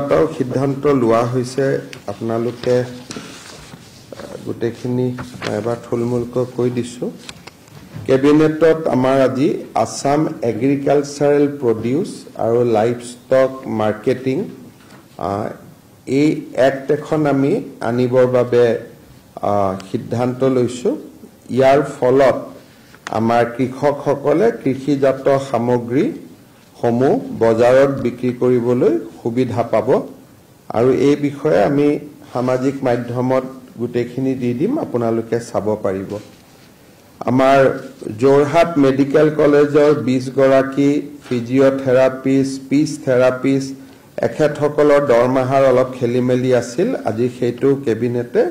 এটাও সিদ্ধান্ত লোৱা হৈছে আপোনালোকে গোটেইখিনি এবাৰ থুলমূলকৈ কৈ দিছো কেবিনেটত আমাৰ আজি আসাম এগ্ৰিকালচাৰেল প্ৰডিউস আৰু লাইভষ্টক মাৰ্কেটিং এই এক্ট এখন আমি আনিবৰ বাবে সিদ্ধান্ত লৈছো ইয়াৰ ফলত আমাৰ কৃষকসকলে কৃষিজাত সামগ্ৰী সমূহ বজাৰত বিক্ৰী কৰিবলৈ সুবিধা পাব আৰু এই বিষয়ে আমি সামাজিক মাধ্যমত গুটেখিনি দি দিম আপোনালোকে চাব পাৰিব আমাৰ জোৰহাট মেডিকেল কলেজৰ 20 গৰাকী ফিজিঅথেৰাপিষ্ট স্পীচ থেৰাপিষ্ট এখেতসকলৰ দৰমহাৰ অলপ খেলিমেলি আছিল আজি সেইটো কেবিনেটে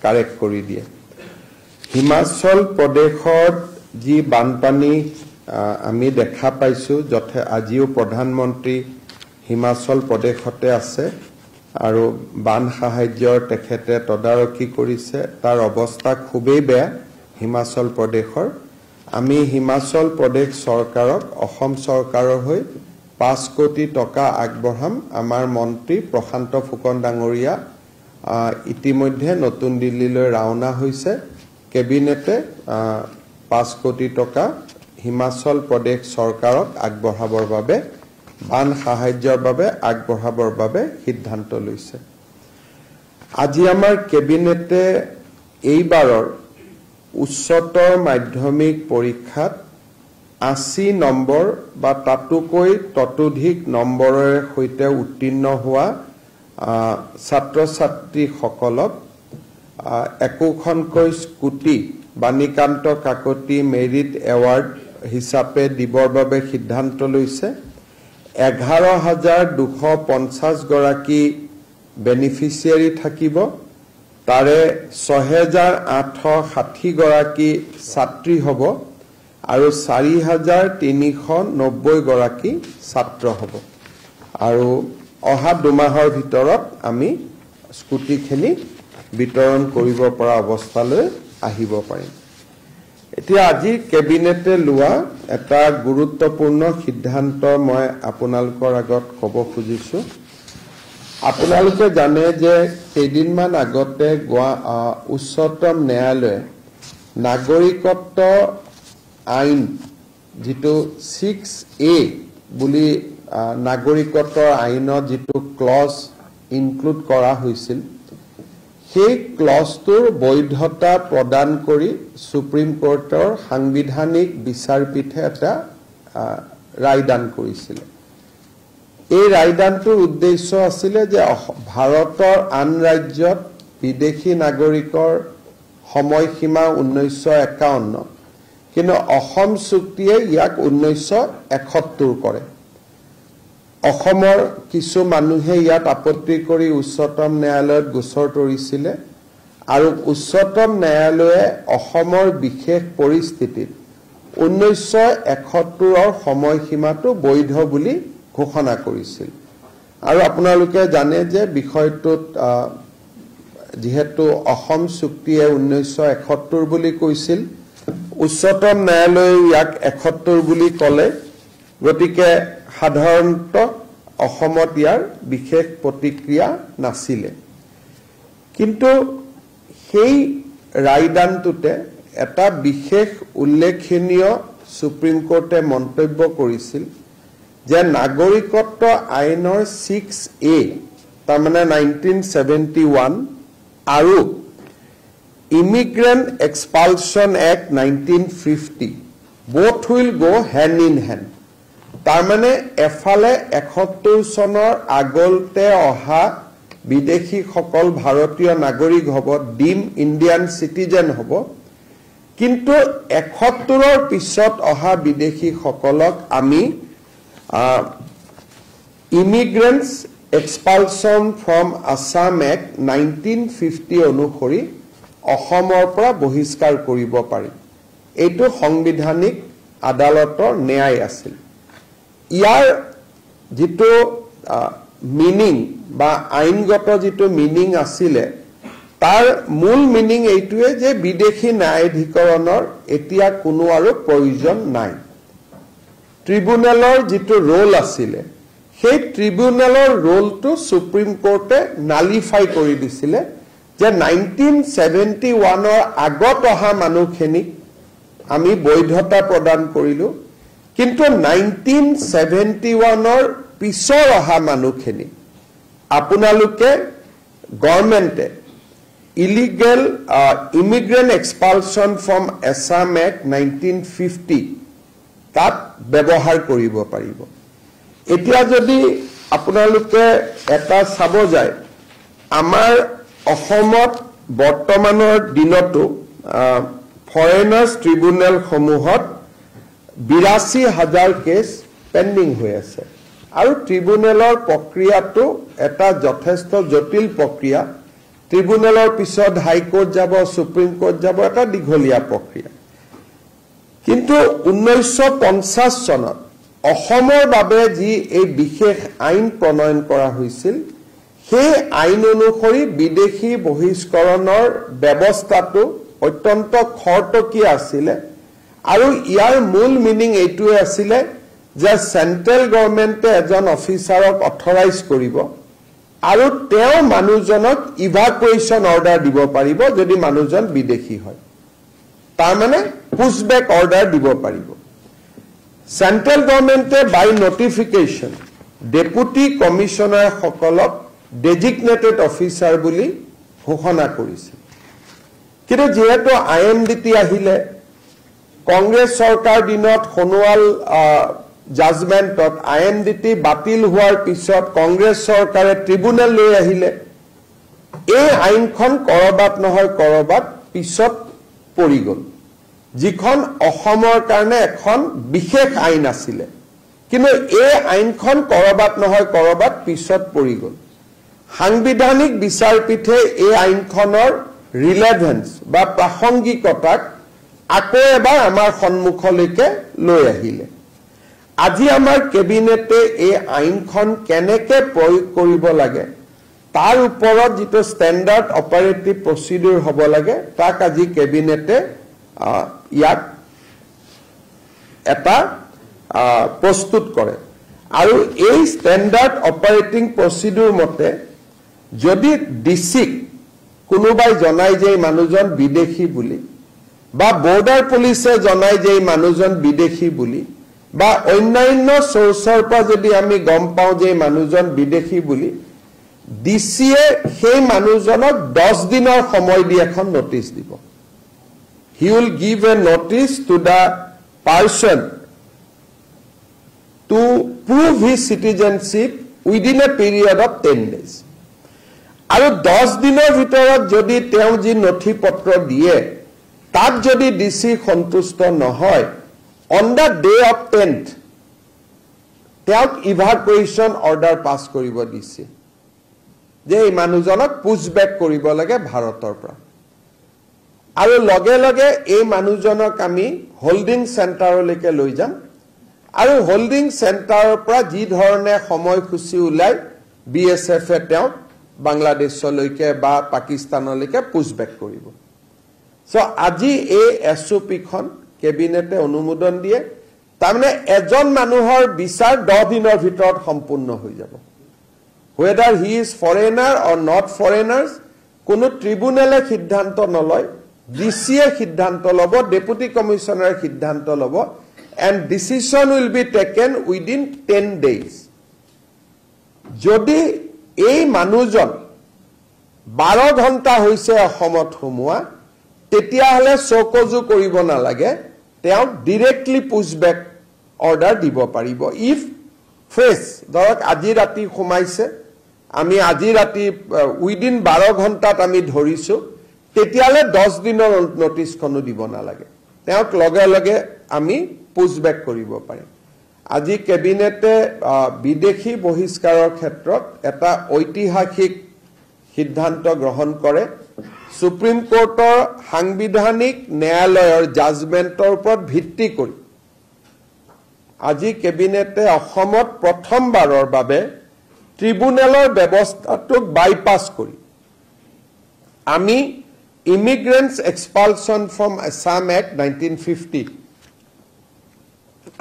কাৰেক্ট কৰি দিয়ে হিমাচল প্ৰদেশত যি বানপানী আমি দেখা পাইছো যথে আজিও প্ৰধানমন্ত্ৰী হিমাচল প্ৰদেশতে আছে আৰু বান সাহায্যৰ তেখেতে তদাৰকি কৰিছে তাৰ অৱস্থা খুবেই বেয়া হিমাচল প্ৰদেশৰ আমি হিমাচল প্ৰদেশ চৰকাৰক অসম চৰকাৰৰ হৈ 5 কোটি টকা আগবঢ়াম আমাৰ মন্ত্ৰী প্ৰশান্ত ফুকন ডাঙৰীয়া ইতিমধ্যে নতুন দিল্লীলৈ ৰাওনা হৈছে কেবিনেটে 5 কোটি টকা হিমাচল প্ৰদেশ চৰকাৰক আগবঢ়াবৰ বাবে বান সাহায্যৰ বাবে আগবঢ়াবৰ বাবে সিদ্ধান্ত লৈছে আজি আমাৰ কেবিনেটে এইবাৰৰ উচ্চতৰ মাধ্যমিক পৰীক্ষাত 80 নম্বৰ বা তাতোকৈ ততোধিক নম্বৰৰ সৈতে উত্তীৰ্ণ হোৱা ছাত্ৰ ছাত্ৰীসকলক একোখনকৈ scooty Banikanta Kakati merit award হিচাপে দিবৰ বাবে সিদ্ধান্ত লৈছে 11250 গৰাকী বেনিফিচিয়াৰী থাকিব তাৰে 6860 গৰাকী ছাত্ৰী হ'ব আৰু 4390 গৰাকী ছাত্ৰ হ'ব আৰু অহা 2 মাহৰ ভিতৰত আমি স্কুটিখিনি বিতৰণ কৰিব পৰা অৱস্থালৈ আহিব পাৰিম এতিয়া আজি কেবিনেটে লোৱা এটা গুৰুত্বপূৰ্ণ সিদ্ধান্ত মই আপোনালোকৰ আগত ক'ব খুজিছো আপোনালোকে জানে যে কেইদিনমান আগতে উচ্চতম ন্যায়ালয়ে নাগৰিকত্ব আইন যেটো 6A বুলি নাগৰিকত্বৰ আইনত যেটো ক্লজ ইনক্লুড কৰা হৈছিল সেই ক্লজটোৰ বৈধতা প্ৰদান কৰি সুপ্ৰিম কোৰ্টৰ সাংবিধানিক বিচাৰপীঠে এটা ৰায়দান কৰিছিল এই ৰায়দানটোৰ উদ্দেশ্য আছিল যে ভাৰতৰ আন ৰাজ্যত বিদেশী নাগৰিকৰ সময়সীমা 1951 কিন্তু অসম চুক্তিয়ে ইয়াক 1971 কৰে অসমৰ কিছু মানুহে ইয়াত আপত্তি কৰি উচ্চতম ন্যায়ালয়ত গোচৰ তৰিছিল আৰু উচ্চতম ন্যায়ালয়ে অসমৰ বিশেষ পৰিস্থিতিত 1971 ৰ সময়সীমাটো বৈধ বুলি ঘোষণা কৰিছিল আৰু আপোনালোকে জানে যে বিষয়টোত যেহেতু অসম চুক্তিয়ে 1971 বুলি কৈছিল উচ্চতম ন্যায়ালয়ে ইয়াক 71 বুলি ক'লে গতিকে সাধাৰণত অসমত ইয়াৰ বিশেষ প্ৰতিক্ৰিয়া নাছিলে কিন্তু সেই ৰায়দানটোতে এটা বিশেষ উল্লেখনীয় সুপ্ৰিম কোৰ্টে মন্তব্য কৰিছিল যে নাগৰিকত্ব আইনৰ 6A তাৰ মানে 1971 আৰু immigrant এক্সপালচন act 1950 both will go hand in hand তাৰ মানে এফালে 71 চনৰ আগলতে অহা বিদেশী সকল ভাৰতীয় নাগৰিক হ'ব ডিম ইণ্ডিয়ান সিটিজেন হ'ব কিন্তু 71 ৰ পিছত অহা বিদেশী সকলক আমি ইমিগ্ৰেণ্টছ এক্সপালচন ফ্ৰম আসাম এক্ট 1950 অনুসৰি অসমৰ পৰা বহিষ্কাৰ কৰিব পাৰি এইটো সংবিধানিক আদালতৰ ন্যায় আছিল ইয়াৰ যেটো মিনিং বা আইনগত যেটো মিনিং আছিলে তাৰ মূল মিনিং এইটোৱে যে বিদেশী ন্যায়াধিকৰণৰ এতিয়া কোনো আৰু প্ৰয়োজন নাই ট্ৰিব্যুনেলৰ যেটো ৰোল আছিলে সেই ট্ৰিবিউনেলৰ ৰোলটো সুপ্ৰিম কোৰ্টে নালিফাই কৰি দিছিলে যে 1971 আগত অহা মানুহখিনিক আমি বৈধতা প্ৰদান কৰিলো কিন্তু 1971 পিছৰ অহা মানুহখিনি আপোনালোকে গভৰ্ণমেণ্টে illegal immigrant expulsion from Assam Act 1950 তাত ব্যৱহাৰ কৰিব পাৰিব এতিয়া যদি আপোনালোকে এটা চাব যায় আমাৰ অসমত বৰ্তমানৰ দিনতো ফৰেনাৰ্ছ ট্ৰিবিউনেল সমূহত 82,000 কেছ পেন্ডিং হৈ আছে আৰু ট্ৰিবিউনেলৰ প্ৰক্ৰিয়াটো এটা যথেষ্ট জটিল প্ৰক্ৰিয়া ট্ৰিবিউনেলৰ পিছত হাইকোৰ্ট যাব সুপ্ৰিম কোৰ্ট যাব এটা দীঘলীয়া প্ৰক্ৰিয়া কিন্তু 1950 চনত অসমৰ বাবে যি এই বিশেষ আইন প্ৰণয়ন কৰা হৈছিল সেই আইন অনুসৰি বিদেশী বহিষ্কৰণৰ ব্যৱস্থাটো অত্যন্ত খৰতকীয়া আছিল আৰু ইয়াৰ মূল মিনিং এইটোৱে আছিল যে সেন্ট্ৰেল গভৰ্ণমেণ্টে এজন অফিচাৰক অথৰাইজ কৰিব আৰু তেও মানুহজনক ইভাকুৱেশ্যন অৰ্ডাৰ দিব পাৰিব যদি মানুহজন বিদেশী হয় তাৰ মানে পুশবেক অৰ্ডাৰ দিব পাৰিব সেন্ট্ৰেল গভৰ্ণমেণ্টে বাই নটিফিকেশ্যন ডেপুটি কমিশনাৰ সকলক ডেজিগনেটেড অফিচাৰ বুলি ঘোষণা কৰিছে কিন্তু যেহেতু আইএমডিটি আহিলে কংগ্ৰেছ চৰকাৰ দিনত খনোৱাল জাজমেন্টত আইএমডিটি বাতিল হোৱাৰ পিছত কংগ্ৰেছ চৰকাৰে ট্ৰিবিউনেল লৈ আহিলে এই আইনখন কৰবাত নহয় কৰবাত পিছত পৰি গল যিখন অসমৰ কাৰণে এখন বিশেষ আইন আছিল কিন্তু এই আইনখন কৰবাত নহয় কৰবাত পিছত পৰি গল সাংবিধানিক বিচাৰপীঠে এই আইনখনৰ ৰিলেভেন্স বা প্ৰাসংগিকতাক আকৌ এবাৰ আমাৰ সন্মুখলৈকে লৈ আহিলে আজি আমাৰ কেবিনেটে এই আইনখন কেনেকে প্ৰয়োগ কৰিব লাগে তাৰ ওপৰত যেটো ষ্টেণ্ডাৰ্ড অপাৰেটিভ প্ৰচিডিউৰ হ'ব লাগে তাক আজি কেবিনেটে ইয়াক এটা প্ৰস্তুত কৰে আৰু এই ষ্টেণ্ডাৰ্ড অপাৰেটিং প্ৰচিডিউৰ মতে যদি ডিসি কোনোবাই জনাই যে মানুহজন বিদেশী বুলি বা বৰ্ডাৰ পুলিচে জনাই যে মানুহজন বিদেশী বুলি বা অন্যান্য সোৰ্সৰ পৰা যদি আমি গম পাও যে মানুহজন বিদেশী বুলি ডিসিয়ে সেই মানুহজনক 10 দিনৰ সময় দি এখন নোটিস দিব he will give a notice to the person to prove his citizenship within a period of 10 days আৰু 10 দিনৰ ভিতৰত যদি তেওঁ যি নথিপত্ৰ দিয়ে তাত যদি ডিসি সন্তুষ্ট নহয় on the day of 10th তেওঁক ইভাকুৱেশ্যন অৰ্ডাৰ পাস কৰিব দিছে যে এই মানুহজনক পুশবেক কৰিব লাগে ভাৰতৰ পৰা আৰু লগে লগে এই মানুহজনক আমি হোল্ডিং সেন্টাৰলৈকে লৈ যাম আৰু হোল্ডিং সেন্টাৰৰ পৰা যি ধৰণে সময়সূচী উলাই বিএসএফ এ তেওঁক বাংলাদেশলৈকে বা পাকিস্তানলৈকে পুশবেক কৰিব সো আজি এই এসওপি খন কেবিনেটে অনুমোদন দিয়ে তাৰমানে এজন মানুহৰ বিচাৰ 10 দিনৰ ভিতৰত সম্পূৰ্ণ হৈ যাব whether he is foreigner or not foreigners কোনো ট্ৰিবিউনেলে সিদ্ধান্ত নলয় ডিসিয়ে সিদ্ধান্ত লব ডেপুটি কমিশনাৰ সিদ্ধান্ত লব and decision will be taken within 10 days যদি এই মানুহজন 12 ঘণ্টা হৈছে অসমত হুমুৱা তেতিয়া হলে চকজু কৰিব নালাগে তেওঁ ডাইৰেক্টলি পুশবেক অৰ্ডাৰ দিব পাৰিব ইফ ফ্ৰেছ ধৰক আজি ৰাতি খুমাইছে আমি আজি ৰাতি উইদিন 12 ঘণ্টাত আমি ধৰিছো তেতিয়ালে 10 দিনৰ নোটিছখনো দিব নালাগে তেওঁক লগে লগে আমি পুশবেক কৰিব পাৰিম আজি কেবিনেটে বিদেশী বহিষ্কাৰৰ ক্ষেত্ৰত এটা ঐতিহাসিক সিদ্ধান্ত গ্ৰহণ কৰে সুপ্ৰিম কোৰ্টৰ সাংবিধানিক ন্যায়ালয়ৰ জাজমেন্টৰ ওপৰত ভিত্তি কৰি আজি কেবিনেটে অসমত প্ৰথমবাৰৰ বাবে ট্ৰিবিউনেলৰ ব্যৱস্থাটোক বাইপাস কৰি আমি ইমিগ্ৰেন্টছ এক্সপালছন ফ্ৰম আসাম এক্ট 1950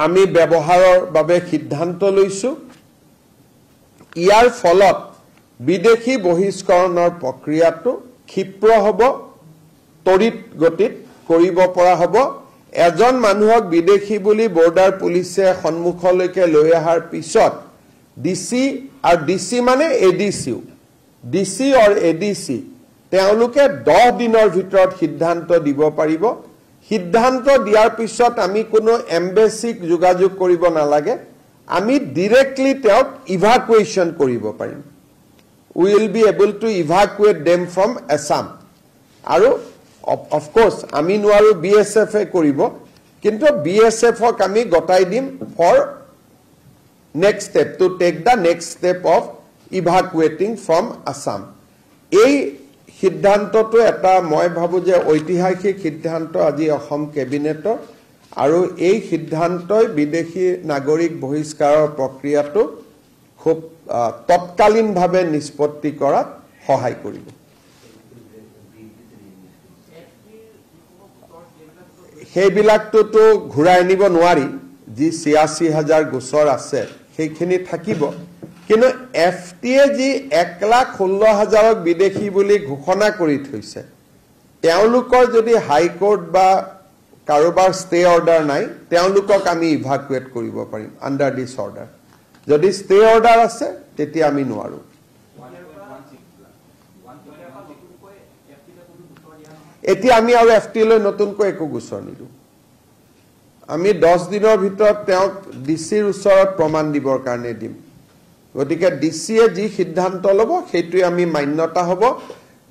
আমি ব্যৱহাৰৰ বাবে সিদ্ধান্ত লৈছো ইয়াৰ ফলত বিদেশী বহিষ্কৰণৰ প্ৰক্ৰিয়াটো ক্ষিপ্ৰ হ'ব, তড়িৎ গতিত কৰিব পৰা হ'ব। এজন মানুহক বিদেশী বুলি বৰ্ডাৰ পুলিচে সন্মুখলৈকে লৈ অহাৰ পিছত ডিসি আৰু ডিসি মানে এডিসিও, ডিসি অৰ এডিসি তেওঁলোকে 10 দিনৰ ভিতৰত সিদ্ধান্ত দিব পাৰিব। সিদ্ধান্ত দিয়াৰ পিছত আমি কোনো এম্বেসিক যোগাযোগ কৰিব নালাগে, আমি ডাইৰেক্টলি তেওঁক ইভাকুৱেশ্যন কৰিব পাৰিম। We will be able to evacuate them from Assam. আৰু of course আমি নোৱাৰো BSF এ কৰিব, কিন্তু BSF ক আমি গটাই দিম for next step, to take the next step of evacuating from Assam. এই সিদ্ধান্তটো এটা মই ভাবো যে ঐতিহাসিক সিদ্ধান্ত আজি অসম কেবিনেটৰ, আৰু এই সিদ্ধান্তই বিদেশী নাগৰিক বহিষ্কাৰৰ প্ৰক্ৰিয়াটো খুব তৎকালীনভাৱে নিষ্পত্তি কৰাত সহায় কৰিব। সেইবিলাকটোতো ঘূৰাই আনিব নোৱাৰি, যি 86,000 গোচৰ আছে সেইখিনি থাকিব, কিন্তু FTA যি 1,16,000 বিদেশী বুলি ঘোষণা কৰি থৈছে, তেওঁলোকৰ যদি হাইকোৰ্ট বা কাৰোবাৰ ষ্টে অৰ্ডাৰ নাই, তেওঁলোকক আমি ইভাকুৱেট কৰিব পাৰিম আণ্ডাৰ দিছ অৰ্ডাৰ। যদি ষ্টে অৰ্ডাৰ আছে তেতিয়া আমি নোৱাৰো। এতিয়া আমি আৰু FTA লৈ নতুনকৈ একো গোচৰ নিদো। আমি 10 দিনৰ ভিতৰত তেওঁক ডিচিৰ ওচৰত প্ৰমাণ দিবৰ কাৰণে দিম। গতিকে ডিচিয়ে যি সিদ্ধান্ত ল'ব সেইটোৱে আমি মান্যতা হ'ব।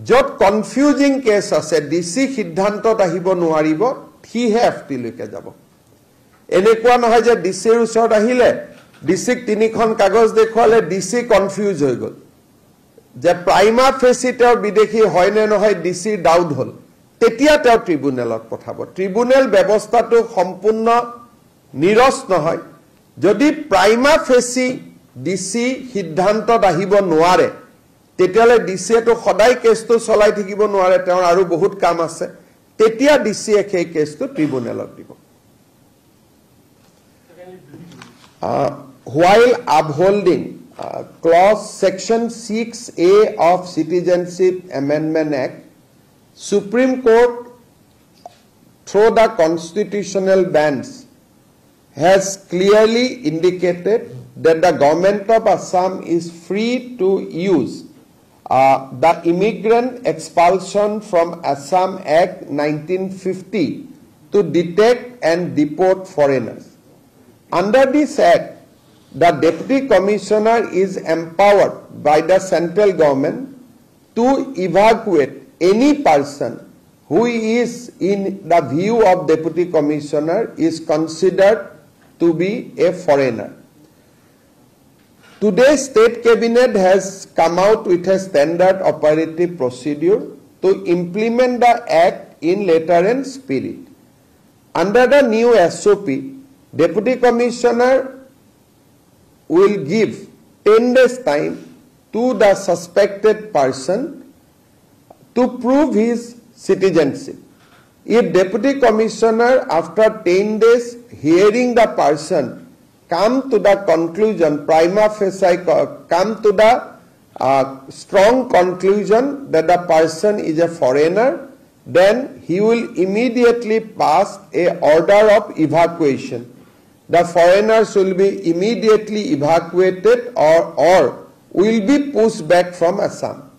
য'ত কনফিউজিং কেছ আছে, ডিচি সিদ্ধান্তত আহিব নোৱাৰিব, সিহে FTA লৈকে যাব। এনেকুৱা নহয় যে ডিচিৰ ওচৰত আহিলে ডিচিক 3খন কাগজ দেখুৱালে ডিচি কনফিউজ হৈ গ'ল, যে প্ৰাইমা ফেচি তেওঁ বিদেশী হয় নে নহয় ডিচিৰ ডাউট হ'ল, তেতিয়া তেওঁ ট্ৰিব্যুনেলত পঠাব। ট্ৰিব্যুনেল ব্যৱস্থাটো সম্পূৰ্ণ নিৰস নহয়। যদি প্ৰাইমা ফেচি ডিচি সিদ্ধান্তত আহিব নোৱাৰে, তেতিয়াহ'লে ডিচিয়েটো সদায় কেছটো চলাই থাকিব নোৱাৰে, তেওঁৰ আৰু বহুত কাম আছে, তেতিয়া ডিচিয়ে সেই কেছটো ট্ৰিব্যুনেলত দিব। While upholding clause section 6A of Citizenship Amendment Act, Supreme Court, through the constitutional bench, has clearly indicated that the government of Assam is free to use the Immigrant Expulsion from Assam Act 1950 to detect and deport foreigners. Under this act, the Deputy Commissioner is empowered by the central government to evacuate any person who is, in the view of Deputy Commissioner, is considered to be a foreigner. Today, State Cabinet has come out with a standard operative procedure to implement the act in letter and spirit. Under the new SOP, Deputy Commissioner will give 10 days time to the suspected person to prove his citizenship. If Deputy Commissioner, after 10 days hearing the person, come to the conclusion, prima facie come to the strong conclusion that the person is a foreigner, then he will immediately pass a order of evacuation. The foreigners will be immediately evacuated or will be pushed back from Assam.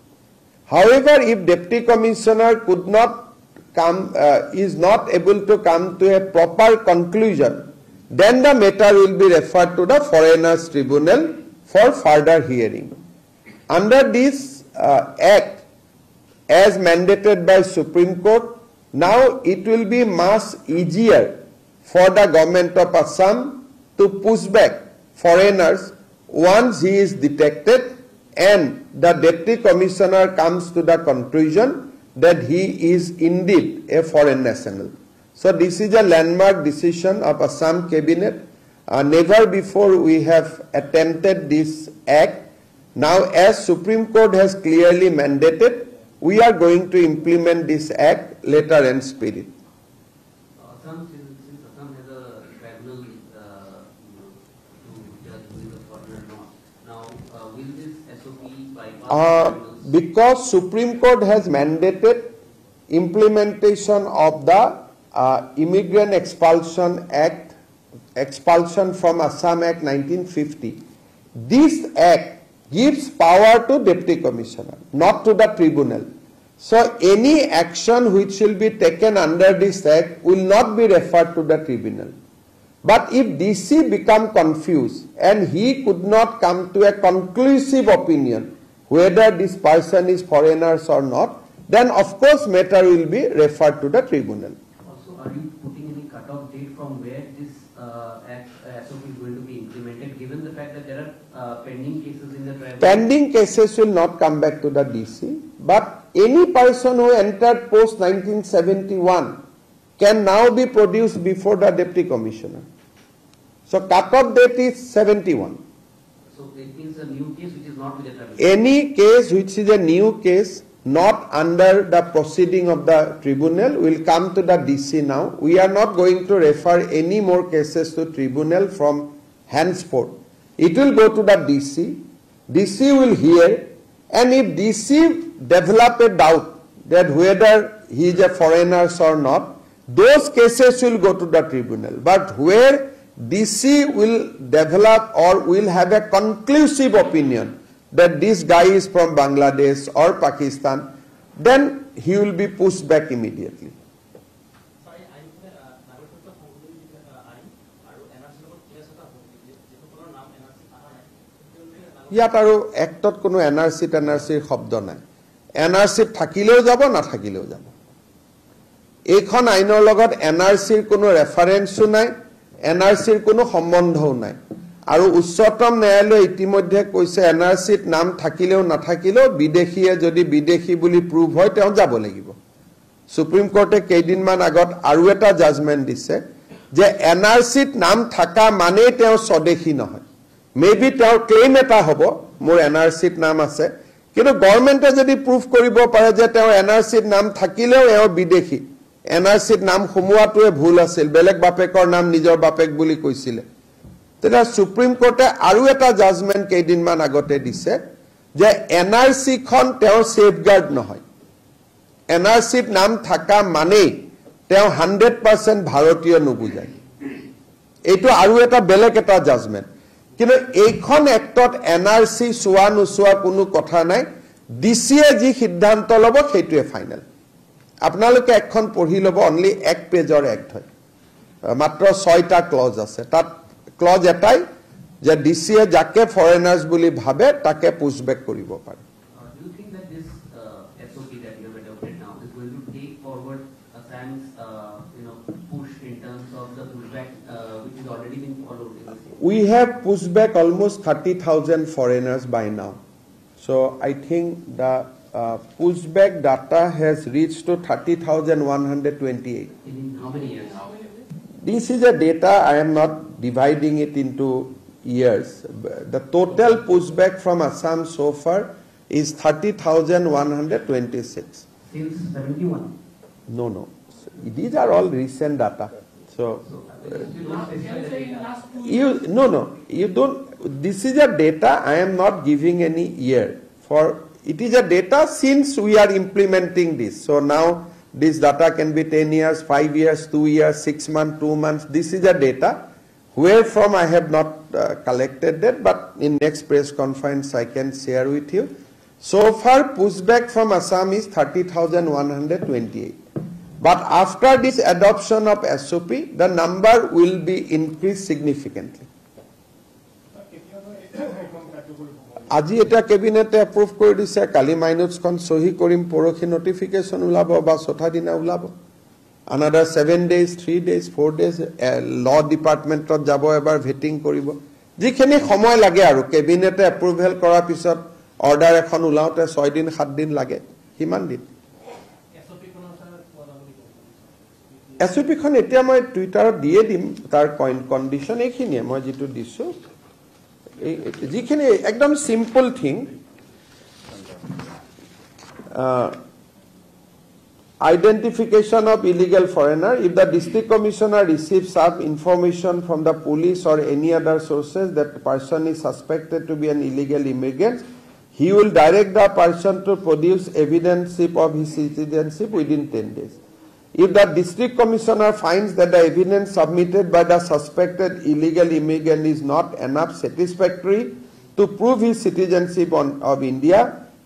However, if Deputy Commissioner could not come, is not able to come to a proper conclusion, then the matter will be referred to the Foreigners Tribunal for further hearing. Under this act, as mandated by Supreme Court, now it will be much easier for the government of Assam to push back foreigners once he is detected and the Deputy Commissioner comes to the conclusion that he is indeed a foreign national. So this is a landmark decision of Assam Cabinet. Never before we have attempted this act. Now, as Supreme Court has clearly mandated, we are going to implement this act letter and spirit. Since Assam has a tribunal to judge who is a foreigner or not, now will Because Supreme Court has mandated implementation of the Immigrant Expulsion Act, Expulsion from Assam Act 1950. This act gives power to Deputy Commissioner, not to the tribunal. So any action which will be taken under this act will not be referred to the tribunal. But if DC become confused and he could not come to a conclusive opinion whether this person is foreigners or not, then of course matter will be referred to the tribunal. Also, are you putting any cut-off date from where this SOP is going to be implemented, given the fact that there are pending cases in the tribunal? Pending cases will not come back to the DC, but any person who entered post 1971 can now be produced before the Deputy Commissioner. So cut-off date is 71. So it means a new case which is not with the tribunal. Any case which is a new case not under the proceeding of the tribunal will come to the DC now. We are not going to refer any more cases to tribunal from henceforth. It will go to the DC. DC will hear, and if DC develop a doubt that whether he is a foreigner or not, those cases will go to the tribunal. But where DC will develop or will have a conclusive opinion that this guy is from Bangladesh or Pakistan, then he will be pushed back immediately. ইয়াত আৰু এক্টত কোনো NRC টেনআৰসিৰ শব্দ নাই NRC থাকিলেও যাব না থাকিলেও যাব এইখন আইনৰ লগত এনআৰসিৰ কোনো ৰেফাৰেন্সও নাই এনআৰসিৰ কোনো সম্বন্ধও নাই আৰু উচ্চতম ন্যায়ালয়ে ইতিমধ্যে কৈছে এনআৰসিত নাম থাকিলেও নাথাকিলেও বিদেশীয়ে যদি বিদেশী বুলি প্ৰুভ হয় তেওঁ যাব লাগিব সুপ্ৰিম কোৰ্টে কেইদিনমান আগত আৰু এটা জাজমেন্ট দিছে যে এনআৰসিত নাম থাকা মানে তেওঁ স্বদেশী নহয় মেবি তেওঁৰ ক্লেইম এটা হ'ব মোৰ এনআৰসিত নাম আছে কিন্তু গভৰ্ণমেণ্টে যদি প্ৰুভ কৰিব পাৰে যে তেওঁ এনআৰসিত নাম থাকিলেও এও বিদেশী এনআৰসিত নাম সোমোৱাটোৱে ভুল আছিল বেলেগ বাপেকৰ নাম নিজৰ বাপেক বুলি কৈছিলে তেতিয়া সুপ্ৰিম কোৰ্টে আৰু এটা জাজমেন্ট কেইদিনমান আগতে দিছে যে এনআৰসি খন তেওঁৰ সেফগাৰ্ড নহয় এনআৰসিত নাম থাকা মানে তেওঁ 100% ভাৰতীয় নুবুজায় এইটো আৰু এটা বেলেগ এটা জাজমেন্ট কিন্তু এইখন এক্টত এনআৰসি সোৱা নোসোৱা কোনো কথা নাই ডিসিয়ে যি সিদ্ধান্ত লব সেইটোৱে ফাইনাল আপোনালোকে এখন পঢ়ি লব অনলি এক পেজৰ এক্ট হয় মাত্ৰ 6টা ক্লজ আছে তাত ক্লজ এটাই যে ডিসিয়ে যাকে ফৰেনাৰ্স বুলি ভাবে তাকে পুশবেক কৰিব পাৰে Do you think that this SOP that you have adopted now is going to take forward Assam's push in terms of the pushback which is already been followed in the state? We have pushed back almost 30,000 foreigners by now. So I think the pushback data has reached to 30,128. In how many years? This is a data, I am not dividing it into years. The total pushback from Assam so far is 30,126. Since 71? No. These are all recent data. So you don't. This is a data. I am not giving any year. For it is a data since we are implementing this. So now this data can be 10 years, 5 years, 2 years, 6 months, 2 months. This is a data. Where from I have not collected that, but in next press conference I can share with you. So far, pushback from Assam is 30,128. But after this adoption of SOP, the number will be increased significantly. আজি এটা কেবিনেটে approve কৰি দিছে কালি মাইনুটছখন সহি কৰিম পৰখি notification উলাব বা চথা দিনা উলাব another 7 days 3 days 4 days law department ত যাব এবাৰ ভেটিং কৰিব যিখিনি সময় লাগে আৰু কেবিনেটে এপ্ৰুভেল কৰাৰ পিছত অৰ্ডাৰ এখন উলাওতে 6 দিন 7 দিন লাগে কিমান দিন SOP খন এতিয়া মই টুইটাৰত দিয়ে দিম তাৰ কন্ডিশন এইখিনিয়ে মই যেটো দিছো যিখিনি একদম simple thing identification of illegal foreigner if the district commissioner receives some information from the police or any other sources that the person is suspected to be an illegal immigrant he will direct the person to produce evidence of his citizenship within 10 days. If the district commissioner finds that the evidence submitted by the suspected illegal immigrant is not enough satisfactory to prove his citizenship of India,